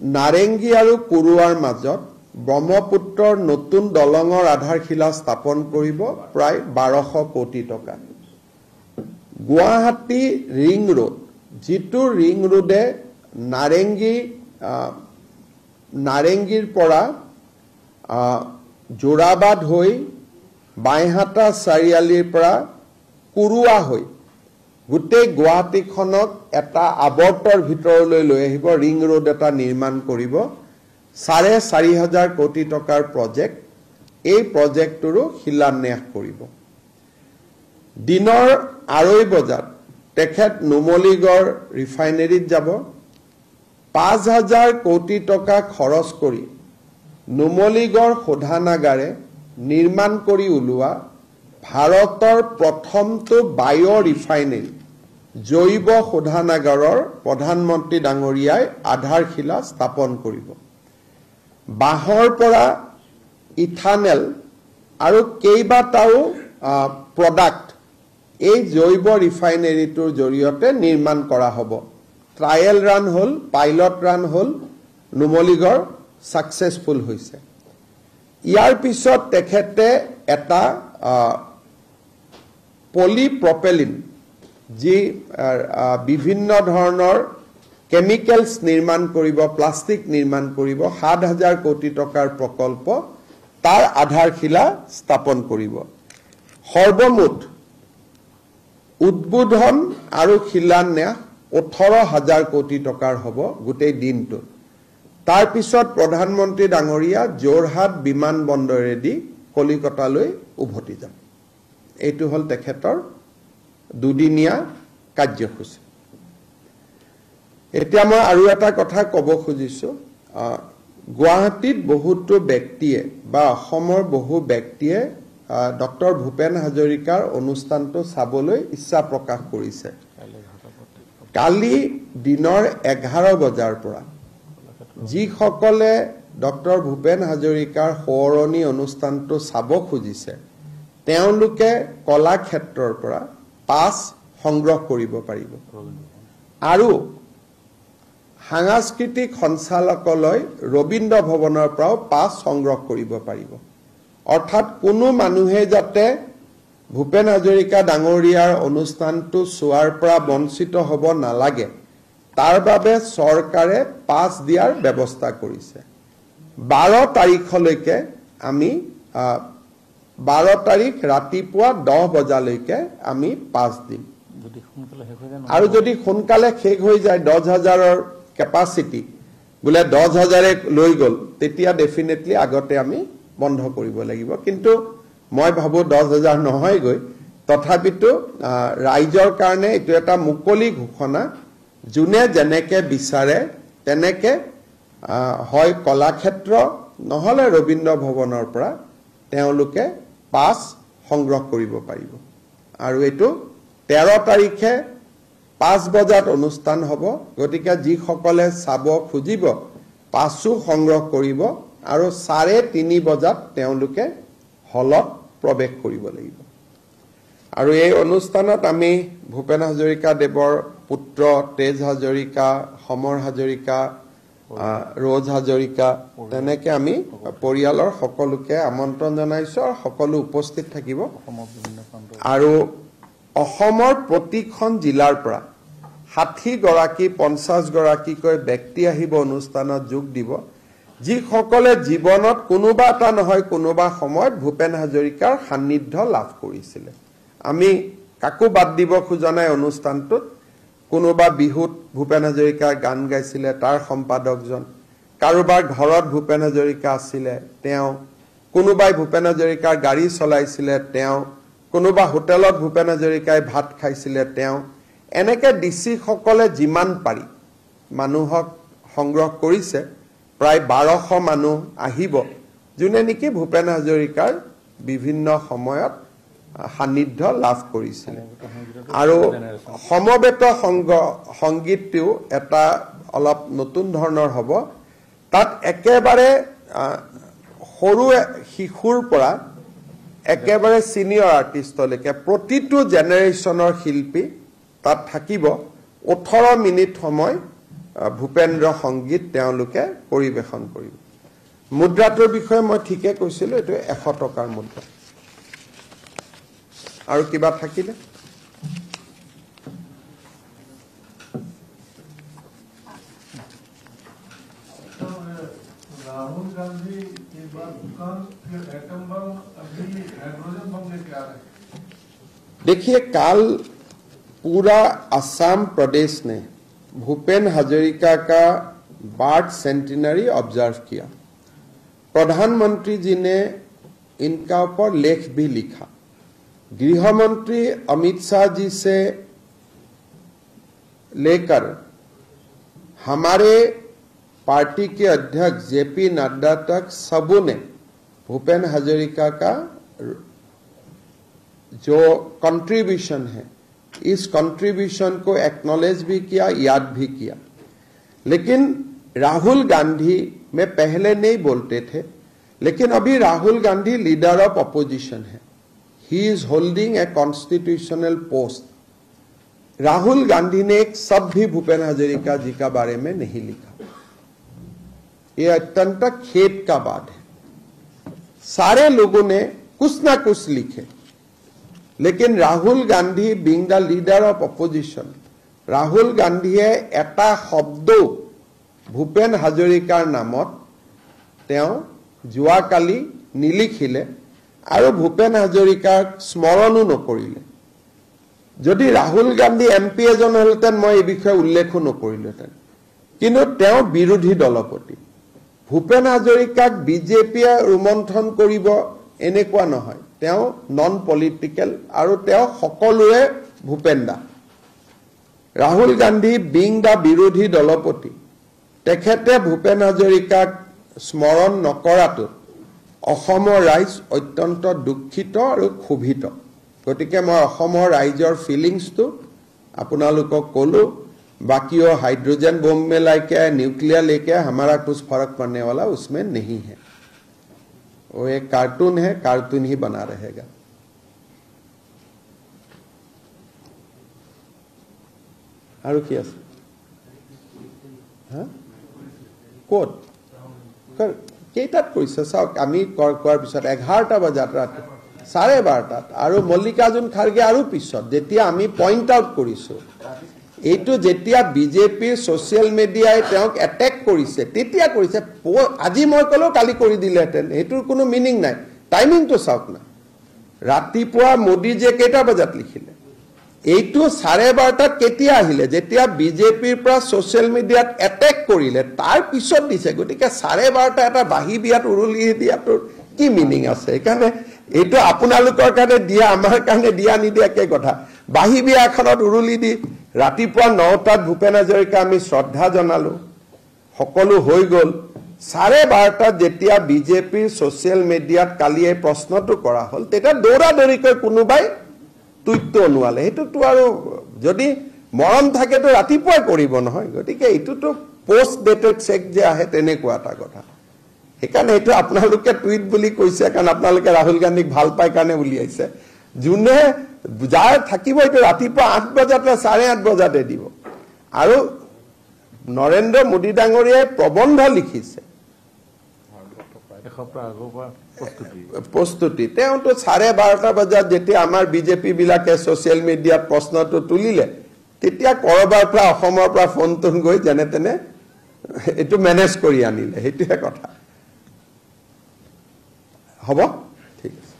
নাৰেংগী আৰু কুৰুৱাৰ মাজত ব্ৰহ্মপুত্ৰৰ নতুন দলঙৰ আধাৰশিলা স্থাপন কৰিব প্ৰায় 1200 কোটি টকা গুৱাহাটী ৰিং ৰোড जितु रिंग रोडे नारेंगीर পৰা जोराबाद হৈ বাইহাটা চাৰিআলিৰ পৰা কুৰুৱা হৈ গোটেই গুৱাহাটীখনক এটা আৱৰ্তৰ ভিতৰলৈ লৈ আহিব, ৰিং ৰোড এটা নিৰ্মাণ কৰিব, 4,500 কোটি টকাৰ প্ৰজেক্ট, এই প্ৰজেক্টটোৰো শিলান্যাস কৰিব। দিনৰ 2:30 বজাত তেখেত নুমলীগড় ৰিফাইনেৰীত যাব, 5,000 কোটি টকা খৰচ কৰি নুমলীগড় শোধানাগাৰে নিৰ্মাণ কৰি ওলোৱা ভাৰতৰ প্ৰথমটো বায়' ৰিফাইনেৰী জৈৱ শোধানাগাৰৰ প্ৰধানমন্ত্ৰী ডাঙৰীয়াই আধাৰশিলা স্থাপন কৰিব। বাঁহৰ পৰা ইথানেল আৰু কেইবাটাও প্ৰডাক্ট এই জৈৱ ৰিফাইনেৰীটোৰ জৰিয়তে নিৰ্মাণ কৰা হ'ব। ট্ৰায়েল ৰান হ'ল, পাইলট ৰান হ'ল, নুমলীগড় ছাকচেছফুল হৈছে। ইয়াৰ পিছত তেখেতে এটা পলিপ্ৰপেলিন যি বিভিন্ন ধৰণৰ কেমিকেলছ নিৰ্মাণ কৰিব, প্লাষ্টিক নিৰ্মাণ কৰিব, 7,000 কোটি টকাৰ প্ৰকল্প, তাৰ আধাৰশিলা স্থাপন কৰিব। সৰ্বমুঠ উদ্বোধন আৰু শিলান্যাস 18,000 কোটি টকাৰ হ'ব গোটেই দিনটোত। তাৰ পিছত প্ৰধানমন্ত্ৰী ডাঙৰীয়া যোৰহাট বিমানবন্দৰেদি কলিকতালৈ উভতি যাব। এইটো হ'ল তেখেতৰ দুদিনীয়া কাৰ্যসূচী। এতিয়া মই আৰু এটা কথা ক'ব খুজিছোঁ, গুৱাহাটীত বহুতো ব্যক্তিয়ে বা অসমৰ বহু ব্যক্তিয়ে ডক্টৰ ভূপেন হাজৰিকাৰ অনুষ্ঠানটো চাবলৈ ইচ্ছা প্ৰকাশ কৰিছে। কালি দিনৰ 11 বজাৰ পৰা যিসকলে ডক্টৰ ভূপেন হাজৰিকাৰ সোঁৱৰণি অনুষ্ঠানটো চাব খুজিছে তেওঁলোকে কলাক্ষেত্ৰৰ পৰা পাছ সংগ্ৰহ কৰিব পাৰিব আৰু সাংস্কৃতিক সঞ্চালকালয় ৰবীন্দ্ৰ ভৱনৰ পৰাও পাছ সংগ্ৰহ কৰিব পাৰিব। অৰ্থাৎ কোনো মানুহে যাতে ভূপেন হাজৰিকা ডাঙৰীয়াৰ অনুষ্ঠানটো চোৱাৰ পৰা বঞ্চিত হ'ব নালাগে তাৰ বাবে চৰকাৰে পাছ দিয়াৰ ব্যৱস্থা কৰিছে। 12 তাৰিখলৈকে আমি 12 তাৰিখ ৰাতিপুৱা 10 বজালৈকে আমি পাছ দিম। আৰু যদি সোনকালে শেষ হৈ যায়, 10,000ৰ কেপাচিটি বোলে 10,000 লৈ গ'ল, তেতিয়া ডেফিনেটলি আগতে আমি বন্ধ কৰিব লাগিব। কিন্তু মই ভাবোঁ 10,000 নহয়গৈ, তথাপিতো ৰাইজৰ কাৰণে এইটো এটা মুকলি ঘোষণা, যোনে যেনেকে বিচাৰে তেনেকে হয় কলাক্ষেত্ৰ নহ'লে ৰবীন্দ্ৰ ভৱনৰ পৰা তেওঁলোকে পাছ সংগ্ৰহ কৰিব পাৰিব। আৰু এইটো 13 তাৰিখে 5 বজাত অনুষ্ঠান হ'ব। গতিকে যিসকলে চাব খুজিব পাছো সংগ্ৰহ কৰিব আৰু 3:30 বজাত তেওঁলোকে হলত প্ৰৱেশ কৰিব লাগিব। আৰু এই অনুষ্ঠানত আমি ভূপেন হাজৰিকা দেৱৰ পুত্ৰ তেজ হাজৰিকা, সমৰ হাজৰিকা, ৰ'জ হাজৰিকা, তেনেকে আমি পৰিয়ালৰ সকলোকে আমন্ত্ৰণ জনাইছোঁ আৰু সকলো উপস্থিত থাকিব। আৰু অসমৰ প্ৰতিখন জিলাৰ পৰা 60 গৰাকী 50 গৰাকীকৈ ব্যক্তি আহিব অনুষ্ঠানত যোগ দিব, যিসকলে জীৱনত কোনোবা এটা নহয় কোনোবা সময়ত ভূপেন হাজৰিকাৰ সান্নিধ্য লাভ কৰিছিলে। আমি কাকো বাদ দিব খোজা নাই অনুষ্ঠানটোত। কোনোবা বিহুত ভূপেন হাজৰিকাৰ গান গাইছিলে, তাৰ সম্পাদকজন, কাৰোবাৰ ঘৰত ভূপেন হাজৰিকা আছিলে তেওঁ, কোনোবাই ভূপেন হাজৰিকাৰ গাড়ী চলাইছিলে তেওঁ, কোনোবা হোটেলত ভূপেন হাজৰিকাই ভাত খাইছিলে তেওঁ। এনেকে ডিচিসকলে যিমান পাৰি মানুহক সংগ্ৰহ কৰিছে, প্ৰায় 1200 মানুহ আহিব, যোনে নেকি ভূপেন হাজৰিকাৰ বিভিন্ন সময়ত সান্নিধ্য লাভ কৰিছিলে। আৰু সমবেত সংগীতটিও এটা অলপ নতুন ধৰণৰ হ'ব। তাত একেবাৰে সৰু শিশুৰ পৰা একেবাৰে ছিনিয়ৰ আৰ্টিষ্টলৈকে প্ৰতিটো জেনেৰেশ্যনৰ শিল্পী তাত থাকিব। 18 মিনিট সময় ভূপেন্দ্ৰ সংগীত তেওঁলোকে পৰিৱেশন কৰিব। মুদ্ৰাটোৰ বিষয়ে মই ঠিকে কৈছিলোঁ, এইটো 100 টকাৰ মুদ্ৰা। আৰু কিবা থাকিলে राहुल गांधी के बाद दुकान फिर एटम बम, अभी हाइड्रोजन बम लेके आ रहे हैं। देखिए, काल पूरा असम प्रदेश ने भूपेन हजारिका का बर्थ सेंटिनरी ऑब्जर्व किया। प्रधानमंत्री जी ने इनका ऊपर लेख भी लिखा। गृह मंत्री अमित शाह जी से लेकर हमारे पार्टी के अध्यक्ष जेपी नड्डा तक सबों ने भूपेन हजारिका का जो कंट्रीब्यूशन है इस कंट्रीब्यूशन को एक्नॉलेज भी किया, याद भी किया। लेकिन राहुल गांधी में पहले नहीं बोलते थे, लेकिन अभी Rahul Gandhi leader of opposition है। He is holding a constitutional post. Rahul Gandhi ने एक शब्द भी भूपेन हजारिका जी का बारे में नहीं लिखा। यह अत्यंत खेद का बात है। सारे लोगों ने कुछ ना कुछ लिखे, लेकिन Rahul Gandhi being the leader of opposition, Rahul गांधीये एटा शब्द भूपेन हजारिकार नामत जुआकाली निलिखिले और भूपेन हजारिकाक स्मरणो नकरिले। यदि राहुल गांधी एमपी एजन हलतेन मैं ये विषय उल्लेखो नकरिलेतेन, किन्तु विरोधी दलपति भूपेन हजारिकाक बीजेपीये रुमंथन करिब एनेकुवा নহয়। नन पलिटिकल और सकलोरे भूपेन दा। राहुल गांधी बीइंग द विरोधी दलपति तेखेते भूपेन हजारिकाक स्मरण नकरातो अहोমৰ राइज अत्यंत दुखित और क्षोभित। गतिके मैं अहोমৰ राइजर फिलिंग्सটো आपनालोকক कलो। बाकी वो हाइड्रोजन बम में लाके न्यूक्लियर लेके हमारा कुछ फर्क पड़ने वाला उसमें नहीं है। वो एक कार्टून है, कार्टून ही बना रहेगा। और क्या कत केटात কৰিছে চাওক। আমি কোৱাৰ পিছত 11টা বজাত ৰাতি 12:30 আৰু মল্লিকাৰ্জুন খাৰগে আৰু পিছত যেতিয়া আমি পইণ্ট আউট কৰিছো এইটো যেতিয়া বিজেপিৰ সোশ্যাল মিডিয়াই তেওঁক এটেক কৰিছে তেতিয়া কৰিছে। আজি মই কলো কালি কৰি দিলেহেঁতেন, এইটোৰ কোনো মিনিং নাই। টাইমিংটো চাওক না। ৰাতিপুৱা মোদীজীয়ে কেইটা বজাত লিখিলে, এইটো 12:30 কেতিয়া আহিলে যেতিয়া বিজেপিৰ পৰা সোশ্যাল মিডিয়াত এটেক কৰিলে তাৰ পিছত দিছে। গতিকে 12:30 এটা বাহি বিয়াত উৰুলি দিয়াটোৰ কি মিনিং আছে? সেইকাৰণে এইটো আপোনালোকৰ কাৰণে দিয়া, আমাৰ কাৰণে দিয়া নিদিয়া একে কথা। বাহি বিয়া এখনত উৰুলি দি ৰাতিপুৱা 9টাত ভূপেন হাজৰিকা আমি শ্ৰদ্ধা জনালো, সকলো হৈ গ'ল। 12:30 যেতিয়া বিজেপিৰ সোশ্যাল মিডিয়াত কালি এই প্ৰশ্নটো কৰা হ'ল তেতিয়া দৌৰাদৌৰিকৈ কোনোবাই টুইটটো অনুৱালে। সেইটোতো আৰু যদি মৰম থাকেতো ৰাতিপুৱাই কৰিব নহয়। গতিকে এইটোতো পোষ্ট ডেটেড চেক যে আহে তেনেকুৱা এটা কথা। সেইকাৰণে এইটো আপোনালোকে টুইট বুলি কৈছে কাৰণ আপোনালোকে ৰাহুল গান্ধীক ভাল পায় কাৰণে উলিয়াইছে। যোনে যাৰ থাকিব এইটো ৰাতিপুৱা 8 বজাতে 8:30 বজাতে দিব। আৰু নৰেন্দ্ৰ মোদী ডাঙৰীয়াই প্ৰবন্ধ লিখিছে प्रस्तुति। 12:30 बजात जेतिया आमार बीजेपी बिलाके सोशल मीडिया प्रश्नটো তুলিলে তেতিয়া কৰবাৰ পৰা অসমৰ পৰা ফোন তোন গৈ যেনে তেনে এটো মেনেজ কৰি আনিলে। হেতুহে কথা হ'ব। ঠিক আছে।